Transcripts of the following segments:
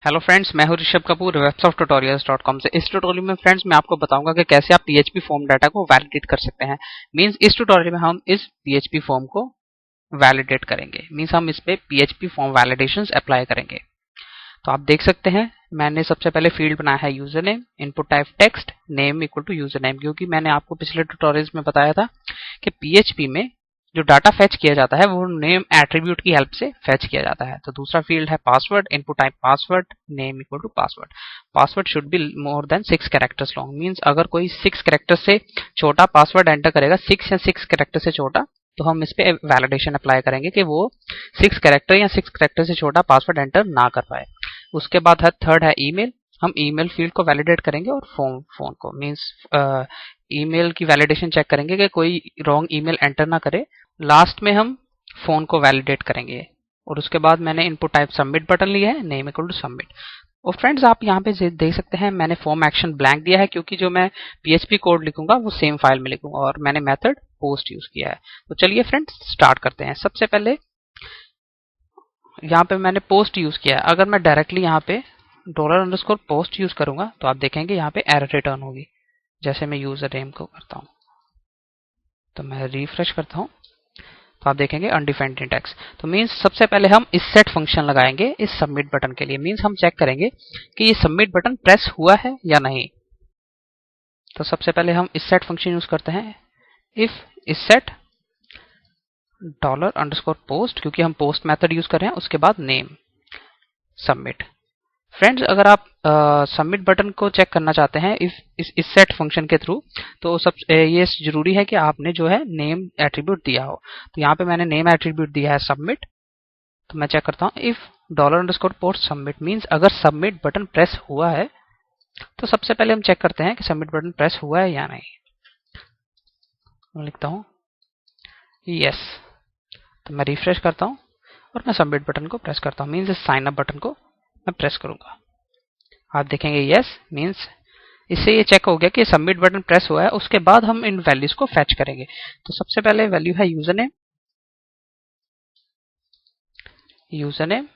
Hello friends, मैं हूं Rishabh Kapoor websofttutorials.com से। इस ट्यूटोरियल में फ्रेंड्स मैं आपको बताऊंगा कि कैसे आप पीएचपी फॉर्म डाटा को वैलिडेट कर सकते हैं। मींस इस ट्यूटोरियल में हम इस पीएचपी फॉर्म को वैलिडेट करेंगे। मींस हम इस पे पीएचपी फॉर्म वैलिडेशंस अप्लाई करेंगे। तो आप देख सकते हैं मैंने सबसे पहले फील्ड बनाया है user name, input type text, name equal to user name, क्योंकि मैंने आपको पिछले ट्यूटोरियल्स में बताया था कि पीएचपी में जो डाटा फेच किया जाता है वो नेम एट्रीब्यूट की हेल्प से फेच किया जाता है। तो दूसरा फील्ड है password, input type password, name equal to password. Password should be more than 6 characters long. Means अगर कोई 6 कैरेक्टर से छोटा पासवर्ड एंटर करेगा, 6 या 6 कैरेक्टर से छोटा, तो हम इस पे वैलिडेशन अप्लाई करेंगे कि वो 6 कैरेक्टर या 6 कैरेक्टर से छोटा पासवर्ड एंटर ना कर पाए। उसके बाद है थर्ड है ईमेल। हम ईमेल फील्ड को वैलिडेट करेंगे और फोन को मींस ईमेल की वैलिडेशन चेक करेंगे कि कोई रॉन्ग ईमेल एंटर ना करे। लास्ट में हम फोन को वैलिडेट करेंगे और उसके बाद मैंने इनपुट टाइप सबमिट बटन लिया है, नेम इक्वल टू सबमिट। और फ्रेंड्स आप यहाँ पे देख सकते हैं मैंने फॉर्म एक्शन ब्लैंक दिया है, क्योंकि जो मैं पीएचपी कोड लिखूंगा वो सेम फाइल में लिखूंगा, और मैंने मेथड पोस्ट यूज किया है। तो चलिए फ्रेंड्स स्टार्ट करते हैं। सबसे पहले यहाँ पे मैंने पोस्ट यूज किया है। अगर मैं डायरेक्टली यहाँ पे $_ पोस्ट यूज करूंगा तो आप देखेंगे यहाँ पे एरर रिटर्न होगी। जैसे मैं यूजर नेम को करता हूँ तो मैं रिफ्रेश करता हूँ तो आप देखेंगे अनडिफाइंड इंडेक्स। तो मींस सबसे पहले हम इस सेट फंक्शन लगाएंगे इस सबमिट बटन के लिए। मींस हम चेक करेंगे कि ये सबमिट बटन प्रेस हुआ है या नहीं। तो सबसे पहले हम इस सेट फंक्शन यूज करते हैं। इफ इस सेट $_पोस्ट, क्योंकि हम पोस्ट मेथड यूज कर रहे हैं, उसके बाद नेम सबमिट। फ्रेंड्स अगर आप सबमिट बटन को चेक करना चाहते हैं इस सेट फंक्शन के थ्रू, तो ये जरूरी है कि आपने जो है नेम एट्रीब्यूट दिया हो। तो यहाँ पे मैंने नेम एट्रीब्यूट दिया है सबमिट। तो मैं चेक करता हूँ इफ $_पोस्ट सबमिट। मींस अगर सबमिट बटन प्रेस हुआ है तो सबसे पहले हम चेक करते हैं कि सबमिट बटन प्रेस हुआ है या नहीं। मैं लिखता हूँ यस। तो मैं रिफ्रेश करता हूँ और मैं सबमिट बटन को प्रेस करता हूँ। मींस इस साइन अप बटन को मैं प्रेस करूंगा। आप देखेंगे यस, मींस इससे ये चेक हो गया कि सबमिट बटन प्रेस हुआ है। उसके बाद हम इन वैल्यूज को फेच करेंगे। तो सबसे पहले वैल्यू है यूजर नेम,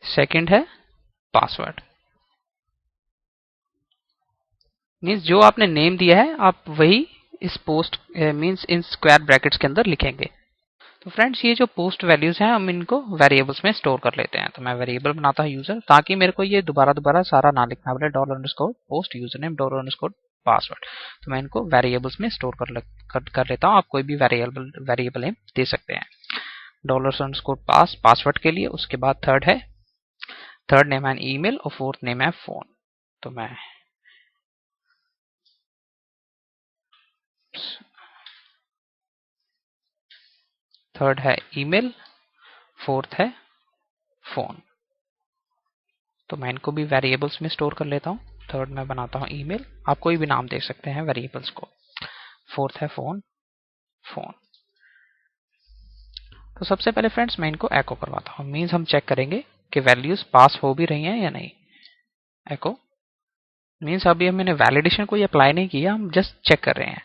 सेकंड है पासवर्ड। मींस जो आपने नेम दिया है आप वही इस post means in square brackets के अंदर लिखेंगे। तो फ्रेंड्स ये जो पोस्ट वैल्यूज हैं हम इनको वेरिएबल्स में स्टोर कर लेते हैं। तो मैं वेरिएबल बनाता हूँ यूजर, ताकि मेरे को ये दोबारा सारा ना लिखना पड़े। $_Post user name $_password. तो मैं इनको वेरिएबल्स में स्टोर कर लेता हूँ। आप कोई भी वेरिएबल नेम दे सकते हैं। $_पासवर्ड के लिए। उसके बाद थर्ड नेम है ईमेल और फोर्थ नेम है फोन। तो मैं थर्ड है ईमेल, फोर्थ है फोन। तो मैं इनको भी वेरिएबल्स में स्टोर कर लेता हूँ। थर्ड में बनाता हूँ ईमेल, आप कोई भी नाम दे सकते हैं वेरिएबल्स को। फोर्थ है फोन। तो सबसे पहले फ्रेंड्स मैं इनको एको करवाता हूँ। मींस हम चेक करेंगे कि वैल्यूज पास हो भी रही हैं या नहीं। एको मींस अभी हमने वैलिडेशन कोई अप्लाई नहीं किया, हम जस्ट चेक कर रहे हैं।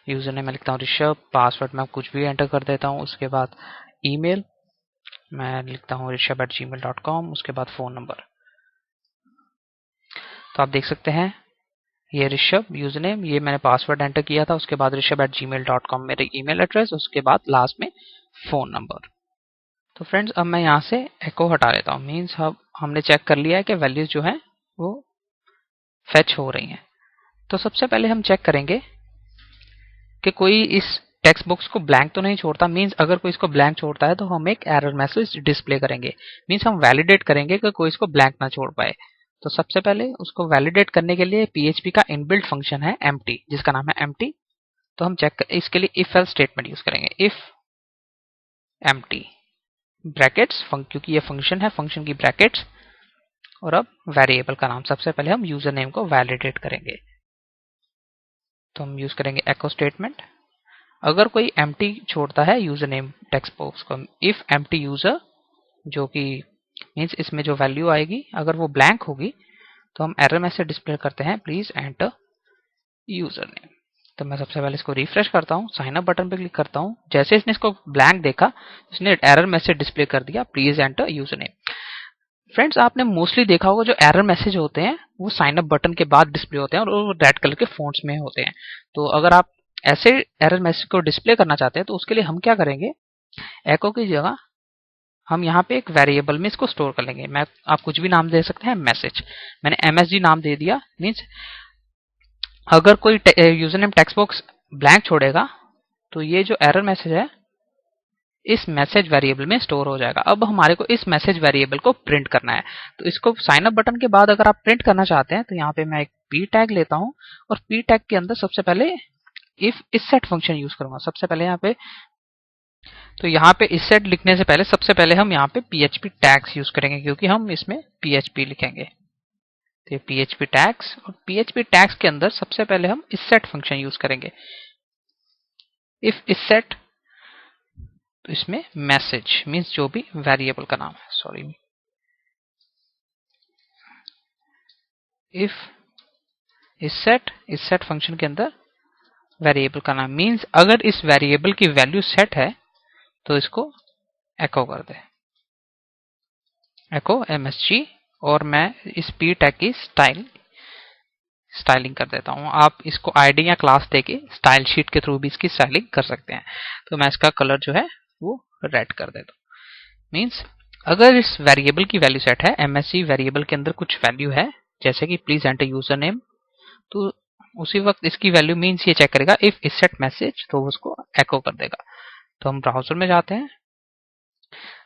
यूजर नेम मैं लिखता हूँ ऋषभ, पासवर्ड मैं कुछ भी एंटर कर देता हूँ। उसके बाद ईमेल मैं लिखता हूँ rishabh@gmail.com। उसके बाद फोन नंबर। तो आप देख सकते हैं ये ऋषभ यूजर नेम, ये मैंने पासवर्ड एंटर किया था। उसके बाद rishabh@gmail.com मेरे ईमेल एड्रेस, उसके बाद लास्ट में फोन नंबर। तो फ्रेंड्स अब मैं यहाँ से एको हटा लेता हूँ। मींस अब हमने चेक कर लिया है कि वैल्यूज जो है वो फेच हो रही हैं। तो सबसे पहले हम चेक करेंगे कि कोई इस टेक्स्ट बॉक्स को ब्लैंक तो नहीं छोड़ता। मींस अगर कोई इसको ब्लैंक छोड़ता है तो हम एक एरर मैसेज डिस्प्ले करेंगे। मींस हम वैलिडेट करेंगे कि कोई इसको ब्लैंक ना छोड़ पाए। तो सबसे पहले उसको वैलिडेट करने के लिए पीएचपी का इनबिल्ट फंक्शन है एम्प्टी, जिसका नाम है एम्प्टी। तो हम इसके लिए इफ एल्स स्टेटमेंट यूज करेंगे। इफ एम्प्टी ब्रैकेट्स, क्योंकि ये फंक्शन है, फंक्शन की ब्रैकेट्स, और अब वेरिएबल का नाम सबसे पहले हम यूजर नेम को वैलिडेट करेंगे। तो हम यूज करेंगे एको स्टेटमेंट। अगर कोई एम्प्टी छोड़ता है यूजर नेम टेक्स्ट बॉक्स को, इफ एम्प्टी यूजर, जो कि मींस इसमें जो वैल्यू आएगी अगर वो ब्लैंक होगी तो हम एरर मैसेज डिस्प्ले करते हैं प्लीज एंटर यूजर नेम। तो मैं सबसे पहले इसको रिफ्रेश करता हूँ, साइन अप बटन पे क्लिक करता हूँ। जैसे इसने इसको ब्लैंक देखा, इसने एरर मैसेज डिस्प्ले कर दिया, please enter user name. Friends, आपने मोस्टली देखा होगा जो एरर मैसेज होते हैं वो साइन अप बटन के बाद डिस्प्ले होते हैं और वो रेड कलर के फॉन्ट्स में होते हैं। तो अगर आप ऐसे एरर मैसेज को डिस्प्ले करना चाहते हैं तो उसके लिए हम क्या करेंगे, एको की जगह हम यहाँ पे एक वेरिएबल में इसको स्टोर कर लेंगे। मैं आप कुछ भी नाम दे सकते हैं, मैसेज मैंने MSG नाम दे दिया। मीन्स अगर कोई user name text box blank छोड़ेगा तो ये जो एरर मैसेज है इस मैसेज वेरिएबल में स्टोर हो जाएगा। अब हमारे को इस मैसेज वेरिएबल को प्रिंट करना है। तो इसको साइन अप बटन के बाद अगर आप प्रिंट करना चाहते हैं तो यहाँ पे मैं एक p टैग लेता हूँ और p टैग के अंदर सबसे पहले इफ isset फंक्शन यूज करूंगा। सबसे पहले यहाँ पे तो यहाँ पे isset लिखने से पहले सबसे पहले हम यहाँ पे php टैग्स यूज करेंगे क्योंकि हम इसमें php लिखेंगे। तो php टैग्स और php टैग्स के अंदर सबसे पहले हम isset फंक्शन यूज करेंगे। इफ isset तो इसमें मैसेज मीन्स जो भी वेरिएबल का नाम है, सॉरी, इफ isset फंक्शन के अंदर वेरिएबल का नाम मीन्स अगर इस वेरिएबल की वैल्यू सेट है तो इसको एको कर दे, एको MSG। और मैं इस p टैग की स्टाइलिंग कर देता हूँ। आप इसको आईडी या क्लास देके स्टाइल शीट के थ्रू भी इसकी स्टाइलिंग कर सकते हैं। तो मैं इसका कलर जो है वो रेड कर देता हूँ। मीन्स अगर इस वेरिएबल की वैल्यू सेट है, MSG वेरिएबल के अंदर कुछ वैल्यू है जैसे कि प्लीज एंटर यूजर नेम, तो उसी वक्त इसकी वैल्यू मीन्स ये चेक करेगा इफ isset मैसेज तो उसको एको कर देगा। तो हम ब्राउजर में जाते हैं,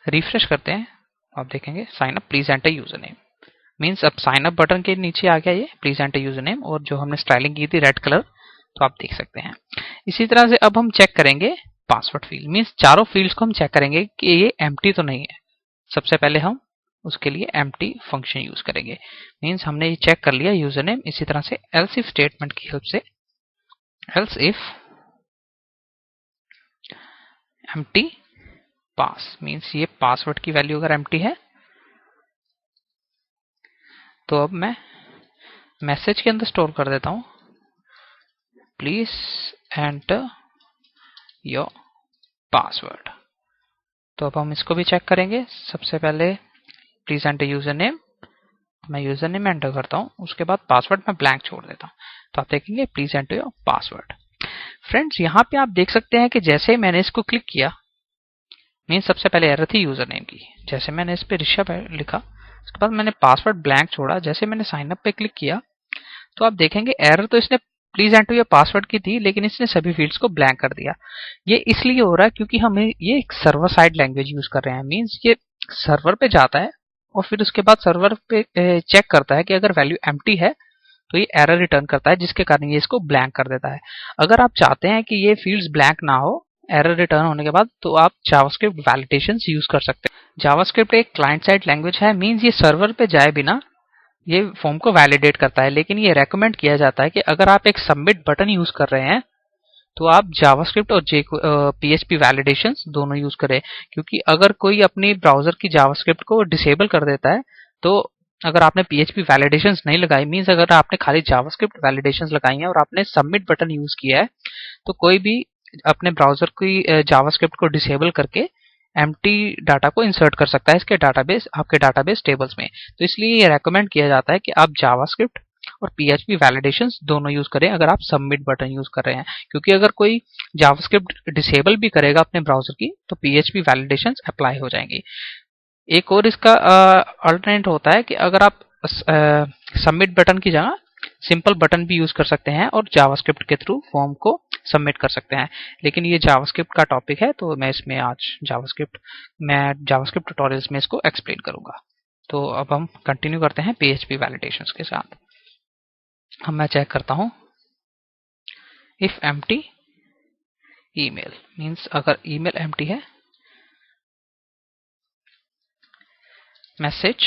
रिफ्रेश करते हैं, आप देखेंगे sign up please enter user name. Means अब साइन अप बटन के नीचे आ गया ये प्लीज एंटर यूजर नेम और जो हमने स्टाइलिंग की थी रेड कलर, तो आप देख सकते हैं। इसी तरह से अब हम चेक करेंगे पासवर्ड फील्ड। मीन्स चारों फील्ड्स को हम चेक करेंगे कि ये एम्प्टी तो नहीं है। सबसे पहले हम उसके लिए एम्प्टी फंक्शन यूज करेंगे। मीन्स हमने ये चेक कर लिया यूजर नेम। इसी तरह से एल्स इफ स्टेटमेंट की हेल्प से else if empty pass means ये पासवर्ड की वैल्यू अगर एम्प्टी है तो अब मैं मैसेज के अंदर स्टोर कर देता हूं प्लीज एंटर योर पासवर्ड। तो अब हम इसको भी चेक करेंगे। सबसे पहले प्लीज एंटर यूजर नेम, मैं यूजर नेम एंटर करता हूं, उसके बाद पासवर्ड मैं ब्लैंक छोड़ देता हूं। तो आप देखेंगे please enter your password. Friends, यहाँ पे आप देख सकते हैं कि जैसे ही मैंने इसको क्लिक किया, मीन सबसे पहले एरर थी यूजर नेम की। जैसे मैंने इस पे ऋषभ लिखा, उसके बाद मैंने पासवर्ड ब्लैंक छोड़ा, जैसे मैंने साइन अप पे क्लिक किया तो आप देखेंगे एरर तो इसने प्लीज एंटर योर पासवर्ड की थी लेकिन इसने सभी फील्ड्स को ब्लैंक कर दिया। ये इसलिए हो रहा है क्योंकि हमें ये एक सर्वर साइड लैंग्वेज यूज कर रहे हैं। मीन्स ये सर्वर पे जाता है और फिर उसके बाद सर्वर पे चेक करता है कि अगर वैल्यू एम्प्टी है तो ये एरर रिटर्न करता है, जिसके कारण ये इसको ब्लैंक कर देता है। अगर आप चाहते हैं कि ये फील्ड्स ब्लैंक ना हो एरर रिटर्न होने के बाद, तो आप जावास्क्रिप्ट वैलिडेशंस यूज कर सकते हैं। जावास्क्रिप्ट एक क्लाइंट साइड लैंग्वेज है। मीन्स ये सर्वर पे जाए बिना ये फॉर्म को वैलिडेट करता है। लेकिन ये रेकमेंड किया जाता है कि अगर आप एक सबमिट बटन यूज कर रहे हैं तो आप जावास्क्रिप्ट और PHP वैलिडेशंस दोनों यूज करें। क्योंकि अगर कोई अपनी ब्राउजर की जावास्क्रिप्ट को डिसेबल कर देता है तो अगर आपने PHP वैलिडेशंस नहीं लगाई, मीन्स अगर आपने खाली जावास्क्रिप्ट वैलिडेशंस लगाई हैं और आपने सबमिट बटन यूज किया है, तो कोई भी अपने ब्राउजर की जावास्क्रिप्ट को डिसेबल करके एम्प्टी डाटा को इंसर्ट कर सकता है इसके डाटाबेस, आपके डाटाबेस टेबल्स में। तो इसलिए ये रेकमेंड किया जाता है कि आप जावास्क्रिप्ट और PHP वैलिडेशंस दोनों यूज करें अगर आप सबमिट बटन यूज कर रहे हैं। क्योंकि अगर कोई जावास्क्रिप्ट डिसेबल भी करेगा अपने ब्राउजर की तो PHP वैलिडेशंस अप्लाई हो जाएंगी। एक और इसका अल्टरनेट होता है कि अगर आप सबमिट बटन की जगह सिंपल बटन भी यूज कर सकते हैं और जावास्क्रिप्ट के थ्रू फॉर्म को सबमिट कर सकते हैं। लेकिन ये जावास्क्रिप्ट का टॉपिक है तो मैं इसमें आज जावास्क्रिप्ट ट्यूटोरियल्स में इसको एक्सप्लेन करूंगा। तो अब हम कंटिन्यू करते हैं PHP वैलिडेशंस के साथ। हम मैं चेक करता हूं इफ एम्प्टी ईमेल, मीन्स अगर ईमेल एम्प्टी है, message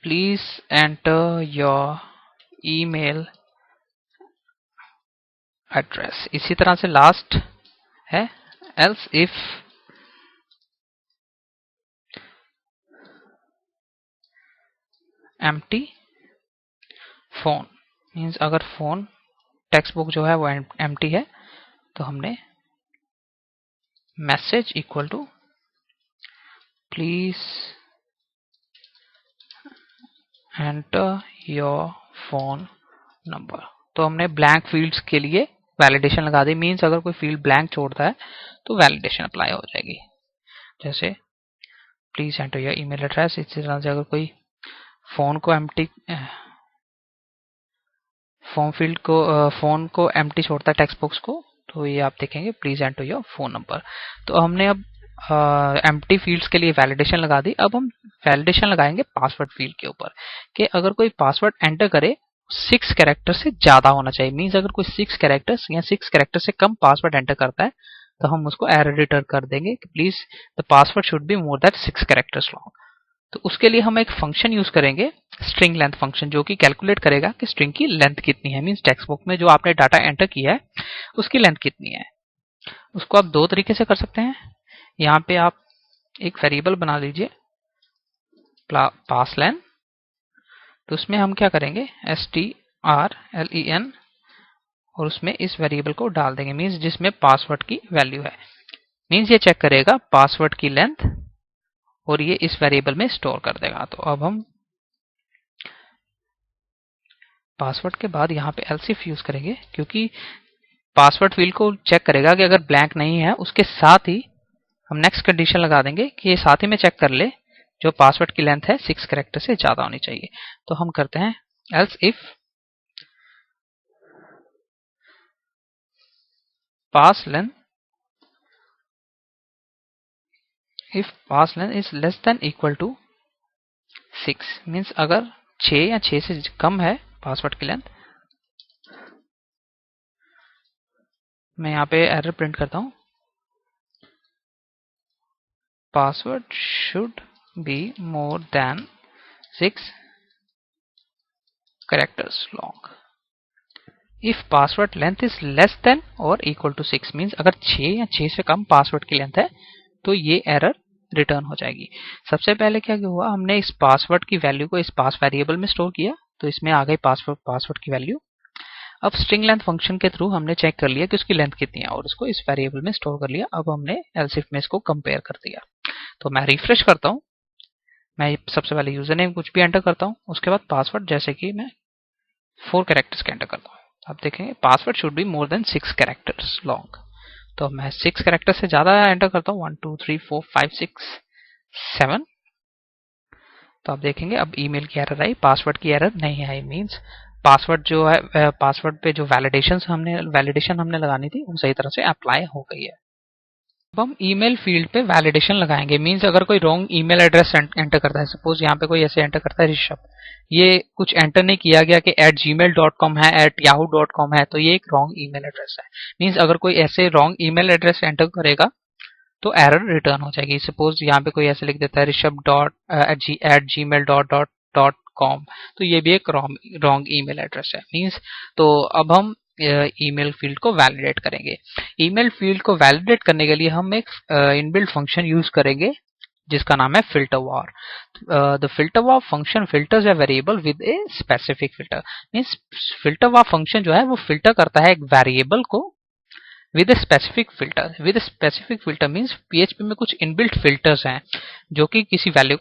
please enter your email address. इसी तरह से लास्ट है else if empty phone, means अगर फोन टेक्स्ट बुक जो है वो एम्प्टी है, तो हमने message equal to please enter your phone number. तो हमने ब्लैंक फील्ड्स के लिए वैलिडेशन लगा दी। मींस अगर कोई फील्ड ब्लैंक छोड़ता है तो वैलिडेशन अप्लाई हो जाएगी। जैसे please enter your email address. इसी तरह से अगर कोई फोन को एम्प्टी छोड़ता है टेक्स्ट बॉक्स को, तो ये आप देखेंगे please enter your phone number. तो हमने अब एम्प्टी फील्ड्स के लिए वैलिडेशन लगा दी। अब हम वैलिडेशन लगाएंगे पासवर्ड फील्ड के ऊपर कि अगर कोई पासवर्ड एंटर करे 6 कैरेक्टर से ज्यादा होना चाहिए। मींस अगर कोई 6 कैरेक्टर्स या 6 कैरेक्टर से कम पासवर्ड एंटर करता है तो हम उसको एरर रिटर्न कर देंगे कि please the password should be more than 6 characters long. तो उसके लिए हम एक फंक्शन यूज करेंगे, स्ट्रिंग लेंथ फंक्शन, जो कि कैलकुलेट करेगा कि स्ट्रिंग की लेंथ कितनी है। मींस टेक्स्ट बुक में जो आपने डाटा एंटर किया है उसकी लेंथ कितनी है। उसको आप दो तरीके से कर सकते हैं। यहाँ पे आप एक वेरिएबल बना लीजिए पास लेन। तो उसमें हम क्या करेंगे strlen और उसमें इस वेरिएबल को डाल देंगे, मींस जिसमें पासवर्ड की वैल्यू है। मींस ये चेक करेगा पासवर्ड की लेंथ और ये इस वेरिएबल में स्टोर कर देगा। तो अब हम पासवर्ड के बाद यहाँ पे एल्स इफ यूज करेंगे, क्योंकि पासवर्ड फील्ड को चेक करेगा कि अगर ब्लैंक नहीं है उसके साथ ही हम नेक्स्ट कंडीशन लगा देंगे कि ये साथ ही में चेक कर ले जो पासवर्ड की लेंथ है 6 कैरेक्टर से ज्यादा होनी चाहिए। तो हम करते हैं else if pass length is less than equal to 6। Means अगर 6 या 6 से कम है पासवर्ड की लेंथ, मैं यहाँ पे एरर प्रिंट करता हूँ, password should be more than 6 characters long. If password length is less then और इक्वल टू 6, मींस अगर 6 या 6 से कम पासवर्ड की लेंथ है तो ये एरर रिटर्न हो जाएगी। सबसे पहले क्या हुआ, हमने इस पासवर्ड की वैल्यू को इस पास वेरिएबल में स्टोर किया, तो इसमें आ गई पासवर्ड की वैल्यू। अब स्ट्रिंग लेंथ फंक्शन के थ्रू हमने चेक कर लिया कि उसकी लेंथ कितनी है और उसको इस वेरिएबल में स्टोर कर लिया। अब हमने एल्स इफ में इसको कंपेयर कर दिया। तो मैं रिफ्रेश करता हूँ, मैं सबसे पहले यूजर नेम कुछ भी एंटर करता हूँ, उसके बाद पासवर्ड जैसे कि मैं 4 कैरेक्टर्स का एंटर करता हूँ। आप देखेंगे password should be more than 6 characters long. तो मैं 6 कैरेक्टर से ज्यादा एंटर करता हूँ, 1 2 3 4 5 6 7। तो आप देखेंगे अब ईमेल की एरर आई, पासवर्ड की एरर नहीं आई। मींस पासवर्ड जो है, पासवर्ड पे जो वैलिडेशन हमने लगानी थी वो सही तरह से अप्लाई हो गई है। अब हम ईमेल फील्ड पे वैलिडेशन लगाएंगे। मींस अगर कोई रॉन्ग ईमेल एड्रेस एंटर करता है, सपोज यहाँ पे कोई ऐसे एंटर करता है ऋषभ, ये कुछ एंटर नहीं किया गया कि @gmail.com है, @yahoo.com है, तो ये एक रॉन्ग ईमेल एड्रेस है। मींस अगर कोई ऐसे रॉन्ग ईमेल एड्रेस एंटर करेगा तो एरर रिटर्न हो जाएगी। सपोज यहाँ पे कोई ऐसे लिख देता है ऋषभ.@gmail.com, तो ये भी एक रॉन्ग ईमेल एड्रेस है। मींस तो अब हम ईमेल फील्ड को वैलिडेट करेंगे। ईमेल फील्ड को वैलिडेट करने के लिए हम एक इनबिल्ट फंक्शन यूज करेंगे जिसका नाम है filter var। The filter var function filters a variable with a specific filter. Means filter var function जो है वो फिल्टर करता है एक वेरिएबल को with specific filter. With specific filter means PHP में कुछ इनबिल्ट फिल्टर्स हैं जो कि किसी वेरिएबल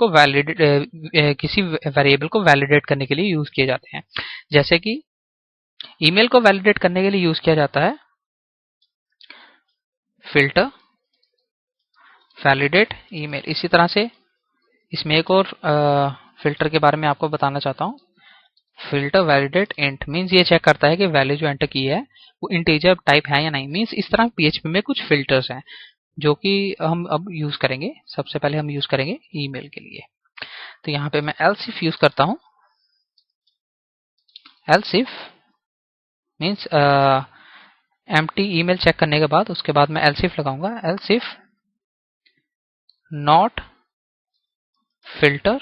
को वैलिडेट करने के लिए यूज किए जाते हैं। जैसे कि ईमेल को वैलिडेट करने के लिए यूज किया जाता है फिल्टर वैलिडेट ईमेल। इसी तरह से इसमें एक और फिल्टर के बारे में आपको बताना चाहता हूँ, फिल्टर वैलिडेट इंट। मींस ये चेक करता है कि वैल्यू जो एंटर की है वो इंटीजर टाइप है या नहीं। मींस इस तरह पीएचपी में कुछ फिल्टर्स हैं जो कि हम अब यूज करेंगे। सबसे पहले हम यूज करेंगे ईमेल के लिए। तो यहाँ पे मैं एल्स इफ यूज करता हूँ। Else if means empty email check करने के बाद उसके बाद मैं एल्स इफ लगाऊंगा। Else if not filter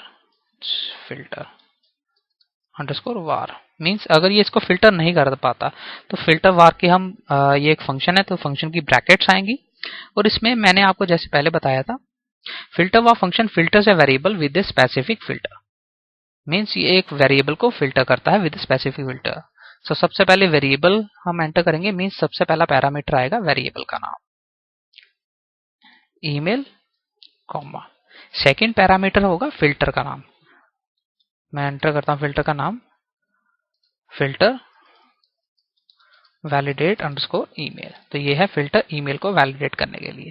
underscore var. Means अगर ये इसको फिल्टर नहीं कर पाता तो फिल्टर वार के हम ये एक फंक्शन है, तो फंक्शन की ब्रैकेट्स आएंगी और इसमें मैंने आपको जैसे पहले बताया था filter war function filters a variable with a specific filter. Means ये एक वेरिएबल को फिल्टर करता है विद स्पेसिफिक फिल्टर। सो सबसे पहले वेरिएबल हम एंटर करेंगे, मीन्स सबसे पहला पैरामीटर आएगा वेरिएबल का नाम, ईमेल, कॉमा। सेकंड पैरामीटर होगा फिल्टर का नाम। मैं एंटर करता हूं फिल्टर का नाम, फिल्टर वैलिडेट अंडरस्कोर ईमेल। तो ये है फिल्टर ईमेल को वैलिडेट करने के लिए।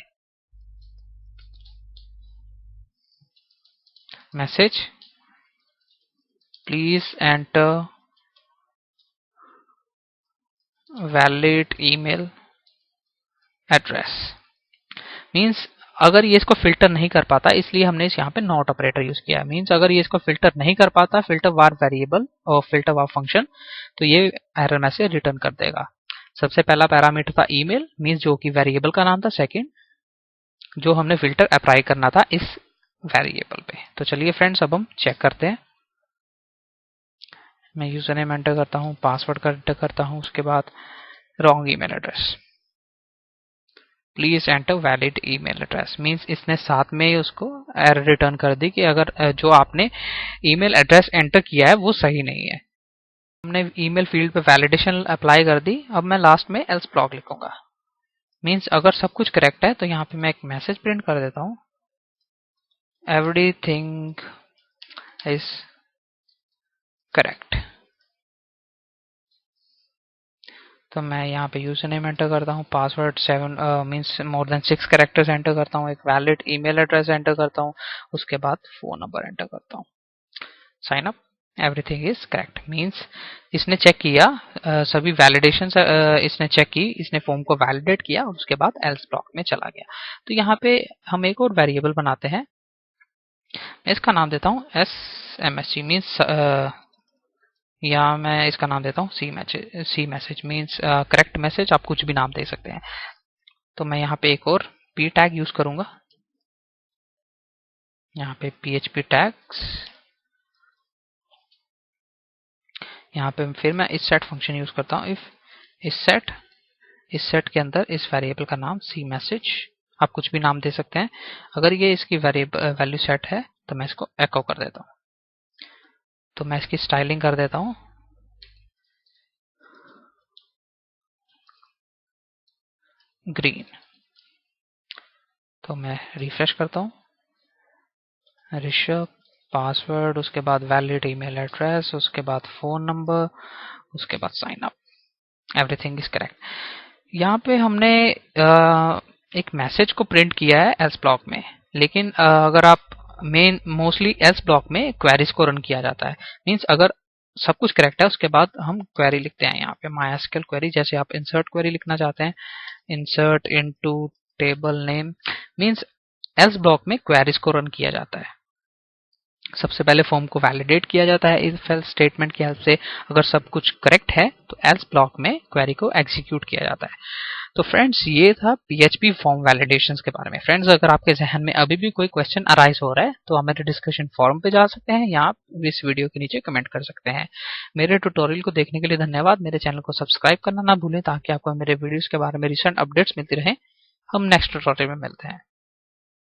Message, please enter valid email address. Means अगर ये इसको फिल्टर नहीं कर पाता, इसलिए हमने यहाँ पे नॉट ऑपरेटर यूज किया। मीन्स अगर ये इसको फिल्टर नहीं कर पाता, फिल्टर वार वेरिएबल और फिल्टर वार फंक्शन, तो ये एरर मैसेज रिटर्न कर देगा। सबसे पहला पैरामीटर था ईमेल, मीन्स जो कि वेरिएबल का नाम था। सेकंड, जो हमने फिल्टर अप्लाई करना था इस वेरिएबल पे। तो चलिए फ्रेंड्स, अब हम चेक करते हैं। मैं यूजर नेम एंटर करता हूँ, पासवर्ड एंटर करता हूँ, उसके बाद wrong email address, please enter valid email address. Means इसने साथ में ही उसको एरर रिटर्न कर दी कि अगर जो आपने ईमेल एड्रेस एंटर किया है वो सही नहीं है। हमने ईमेल फील्ड पे वैलिडेशन अप्लाई कर दी। अब मैं लास्ट में एल्स ब्लॉक लिखूंगा। मीन्स अगर सब कुछ करेक्ट है तो यहाँ पे मैं एक मैसेज प्रिंट कर देता हूँ, एवरीथिंग इज करेक्ट। तो मैं यहाँ पे यूजर नेम एंटर करता हूँ, password 7 means more than 6 characters enter करता हूँ, एक वैलिड ईमेल एड्रेस एंटर करता हूँ, उसके बाद फोन नंबर एंटर करता हूँ, sign up, everything is correct. Means इसने चेक किया, सभी वैलिडेशन इसने चेक की, इसने फॉर्म को वैलिडेट किया और उसके बाद एल्स ब्लॉक में चला गया। तो यहाँ पे हम एक और वेरिएबल बनाते हैं। मैं इसका नाम देता हूँ SMSG, मीन्स या मैं इसका नाम देता हूँ see message, means correct message. आप कुछ भी नाम दे सकते हैं। तो मैं यहाँ पे एक और p टैग यूज करूंगा, यहाँ पे PHP टैग्स। यहाँ पे फिर मैं इस सेट फंक्शन यूज करता हूँ, इफ इस सेट के अंदर इस वेरिएबल का नाम सी मैसेज, आप कुछ भी नाम दे सकते हैं। अगर ये इसकी वैल्यू सेट है तो मैं इसको एको कर देता हूँ। तो मैं इसकी स्टाइलिंग कर देता हूँ, ग्रीन। तो मैं रिफ्रेश करता हूँ, ऋषभ, पासवर्ड, उसके बाद वैलिड ईमेल एड्रेस, उसके बाद फोन नंबर, उसके बाद sign up, everything is correct. यहाँ पे हमने एक मैसेज को प्रिंट किया है एल्स ब्लॉक में, लेकिन अगर आप मोस्टली एल्स ब्लॉक में क्वेरीज को रन किया जाता है। मीन्स अगर सब कुछ करेक्ट है उसके बाद हम क्वेरी लिखते हैं। यहाँ पे MySQL क्वेरी, जैसे आप इंसर्ट क्वेरी लिखना चाहते हैं, insert into table name. Means else block में क्वेरीज को रन किया जाता है। सबसे पहले फॉर्म को वैलिडेट किया जाता है इफ एल्स स्टेटमेंट की हेल्प से। अगर सब कुछ करेक्ट है तो एल्स ब्लॉक में क्वेरी को एग्जीक्यूट किया जाता है। तो फ्रेंड्स, ये था PHP फॉर्म वैलिडेशंस के बारे में। फ्रेंड्स, अगर आपके जहन में अभी भी कोई क्वेश्चन अराइज हो रहा है तो आप मेरे डिस्कशन फोरम पे जा सकते हैं या आप इस वीडियो के नीचे कमेंट कर सकते हैं। मेरे ट्यूटोरियल को देखने के लिए धन्यवाद। मेरे चैनल को सब्सक्राइब करना ना भूलें ताकि आपको मेरे वीडियोस के बारे में रिसेंट अपडेट्स मिलती रहे। हम नेक्स्ट ट्यूटोरियल में मिलते हैं।